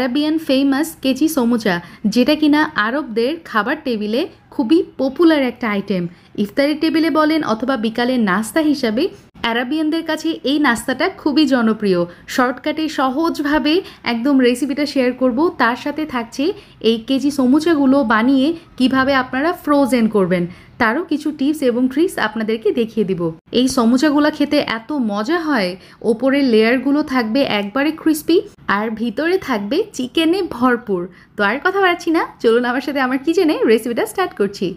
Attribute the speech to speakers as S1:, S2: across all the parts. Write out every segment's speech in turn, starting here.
S1: Arabian famous কেচি সমোচা, যেটা কিনা আরবদের খাবার টেবিলে খুবই পপুলার একটা আইটেম। ইফতারের টেবিলে বলেন অথবা বিকালের নাস্তা হিসাবে অ্যারাবিয়ানদের কাছে এই নাস্তাটা খুবই জনপ্রিয়। শর্টকাটে সহজভাবে একদম রেসিপিটা শেয়ার করব, তার সাথে থাকছে এই কেজি সমুচাগুলো বানিয়ে কিভাবে আপনারা ফ্রোজেন করবেন তারও কিছু টিপস এবং ট্রিক্স আপনাদেরকে দেখিয়ে দিব। এই সমুচাগুলো খেতে এত মজা হয়, ওপরের লেয়ারগুলো থাকবে একবারে ক্রিস্পি আর ভিতরে থাকবে চিকেনে ভরপুর। তো আর কথা বাড়াচ্ছি না, চলুন আমার সাথে আমার কিচেনে রেসিপিটা স্টার্ট করছি।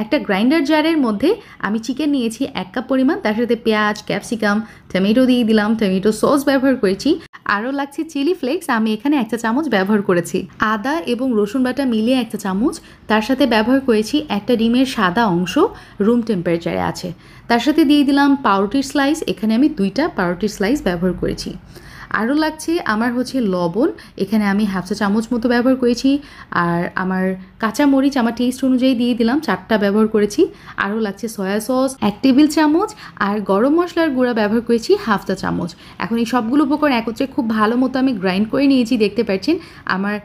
S1: একটা গ্রাইন্ডার জারের মধ্যে আমি চিকেন নিয়েছি 1 কাপ পরিমাণ, তার সাথে পেঁয়াজ, ক্যাপসিকাম, টমেটো দিয়ে দিলাম, টমেটো সস ব্যবহার করেছি, আরও লাগছে চিলি ফ্লেক্স, আমি এখানে 1 চা চামচ ব্যবহার করেছি, আদা এবং রসুন বাটা মিলিয়ে 1 চা চামচ, তার সাথে ব্যবহার করেছি একটা ডিমের সাদা অংশ, রুম টেম্পারেচারে আছে, তার সাথে দিয়ে দিলাম পাউরুটির স্লাইস, এখানে আমি 2টা পাউরুটির স্লাইস ব্যবহার করেছি। আরও লাগছে আমার লবণ, এখানে আমি 1/2 চা চামচ মতো ব্যবহার করেছি, আর আমার কাঁচামরিচ আমার টেস্ট অনুযায়ী দিয়ে দিলাম, 4টা ব্যবহার করেছি। আরও লাগছে সয়া সস 1 টেবিল চামচ, আর গরম মশলার গুঁড়া ব্যবহার করেছি 1/2 চা চামচ। এখন এই সবগুলো উপকরণ একত্রে খুব ভালো মতো আমি গ্রাইন্ড করে নিয়েছি, দেখতে পাচ্ছেন আমার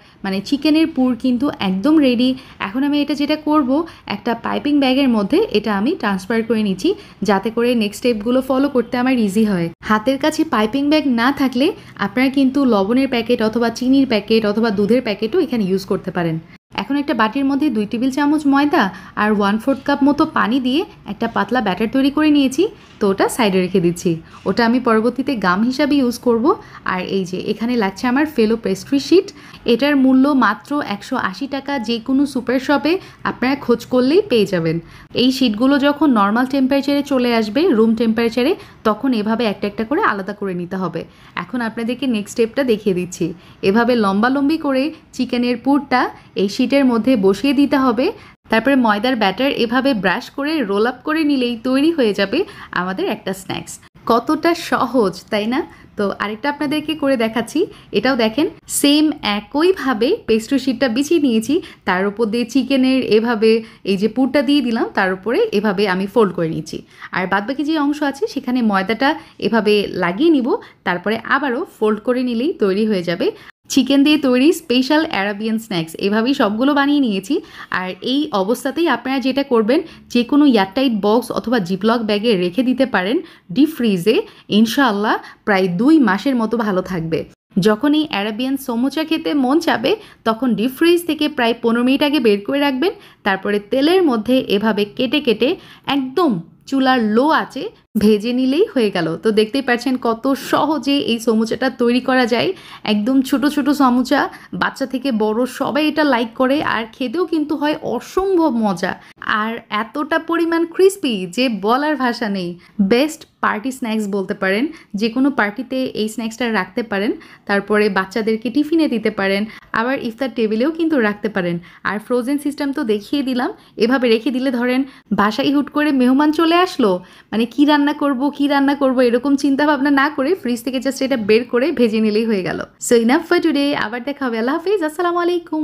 S1: চিকেনের পুর কিন্তু একদম রেডি। এখন আমি এটা যেটা করব, একটা পাইপিং ব্যাগের মধ্যে এটা আমি ট্রান্সফার করে নিচ্ছি, যাতে করে নেক্সট স্টেপগুলো ফলো করতে আমার ইজি হয়। হাতের কাছে পাইপিং ব্যাগ না থাকলে আপনারা কিন্তু লবণের প্যাকেট অথবা চিনির প্যাকেট অথবা দুধের প্যাকেটও এখানে ইউজ করতে পারেন। এখন একটা বাটির মধ্যে 2 টেবিল চামচ ময়দা আর 1/4 কাপ মতো পানি দিয়ে একটা পাতলা ব্যাটার তৈরি করে নিয়েছি, তো ওটা সাইডে রেখে দিচ্ছি, ওটা আমি পরবর্তীতে গাম হিসাবে ইউজ করব। আর এই যে এখানে লাগছে আমার ফেলো পেস্ট্রি শিট, এটার মূল্য মাত্র 180 টাকা, যে কোনো সুপার শপে আপনারা খোঁজ করলেই পেয়ে যাবেন। এই শিটগুলো যখন নর্মাল টেম্পারেচারে চলে আসবে, রুম টেম্পারেচারে, তখন এভাবে একটা একটা করে আলাদা করে নিতে হবে। এখন আপনাদেরকে নেক্সট স্টেপটা দেখিয়ে দিচ্ছি। এভাবে লম্বালম্বি করে চিকেনের পুরটা এই শিটের মধ্যে বসিয়ে দিতে হবে, তারপরে ময়দার ব্যাটার এভাবে ব্রাশ করে রোল আপ করে নিলেই তৈরি হয়ে যাবে আমাদের একটা স্ন্যাক্স। কতটা সহজ, তাই না? তো আরেকটা আপনাদেরকে করে দেখাচ্ছি, এটাও দেখেন, সেম একইভাবে পেস্ট্রি শিটটা বিছিয়ে নিয়েছি, তার উপর দিয়ে চিকেনের এভাবে এই যে পুরটা দিয়ে দিলাম, তার উপরে এভাবে আমি ফোল্ড করে নিচ্ছি, আর বাদবাকি যে অংশ আছে সেখানে ময়দাটা এভাবে লাগিয়ে নিব, তারপরে আবারও ফোল্ড করে নিলেই তৈরি হয়ে যাবে চিকেন দিয়ে তৈরি স্পেশাল অ্যারাবিয়ান স্ন্যাক্স। এভাবেই সবগুলো বানিয়ে নিয়েছি। আর এই অবস্থাতেই আপনারা যেটা করবেন, যে কোনো এয়ারটাইট বক্স অথবা জিপলক ব্যাগে রেখে দিতে পারেন ডিপ ফ্রিজে, ইনশাআল্লাহ প্রায় 2 মাসের মতো ভালো থাকবে। যখন এই অ্যারাবিয়ান সমোচা খেতে মন চাবে, তখন ডিপ ফ্রিজ থেকে প্রায় 15 মিনিট আগে বের করে রাখবেন, তারপরে তেলের মধ্যে এভাবে কেটে কেটে একদম চুলার লো আঁচে ভেজে নিলেই হয়ে গেল। তো দেখতেই পাচ্ছেন কত সহজে এই সমুচাটা তৈরি করা যায়। একদম ছোট ছোট সমুচা, বাচ্চা থেকে বড় সবাই এটা লাইক করে, আর খেতেও কিন্তু হয় অসম্ভব মজা, আর এতটা পরিমাণ ক্রিস্পি যে বলার ভাষা নেই। বেস্ট পার্টি স্ন্যাক্স বলতে পারেন, যে কোনো পার্টিতে এই স্ন্যাক্সটা রাখতে পারেন, তারপরে বাচ্চাদেরকে টিফিনে দিতে পারেন, আবার ইফতার টেবিলেও কিন্তু রাখতে পারেন। আর ফ্রোজেন সিস্টেম তো দেখিয়ে দিলাম, এভাবে রেখে দিলে ধরেন বাসায় হুট করে মেহমান চলে আসলো, কি রান্না করব এরকম চিন্তা ভাবনা না করে ফ্রিজ থেকে জাস্ট এটা বের করে ভেজে নিলেই হয়ে গেল। সো ইনাফ ফর টুডে, আবার দেখা হবে। আল্লাহ হাফিজ, আসসালামু আলাইকুম।